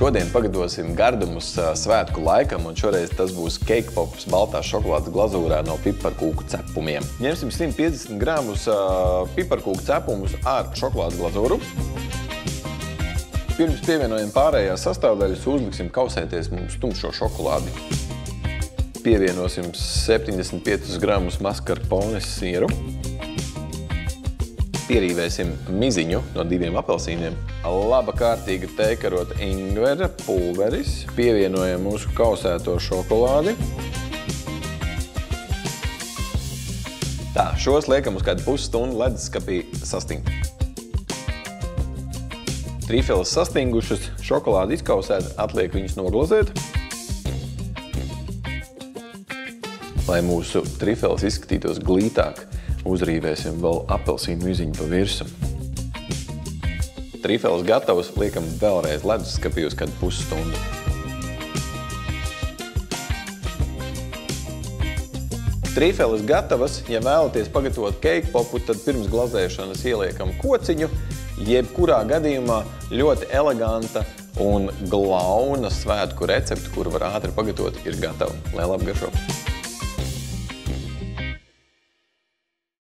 Šodien pagatavosim gardumus svētku laikam, un šoreiz tas būs cake pops baltās šokolādes glazūrā no piparkūku cepumiem. Ņemsim 150 gramus piparkūku cepumus ar šokolādes glazūru. Pirms pievienojam pārējās sastāvdaļas, uzliksim kausēties mums tumšo šokolādi. Pievienosim 75 gramus mascarpone sieru. Pierīvēsim miziņu no 2 apelsīniem. Laba kārtīga teikarota ingvera pulveris. Pievienojam mūsu kausēto šokolādi. Tā, šos liekam uz kādu pusstundu leduskapī sastingt. Trīfeles sastingušas, šokolādi izkausēt, atliek viņus noglazēt. Lai mūsu trīfeles izskatītos glītāk, uzrīvēsim vēl apelsīnu miziņu pa virsu. Trīfeles gatavas, liekam vēlreiz leduskapī uz kādu pusstundu. Trīfeles gatavas, ja vēlaties pagatavot cake popu, tad pirms glazēšanas ieliekam kociņu. Jebkurā gadījumā ļoti eleganta un glauna svētku recepte, kuru var ātri pagatavot, ir gatava. Lai labi garšo!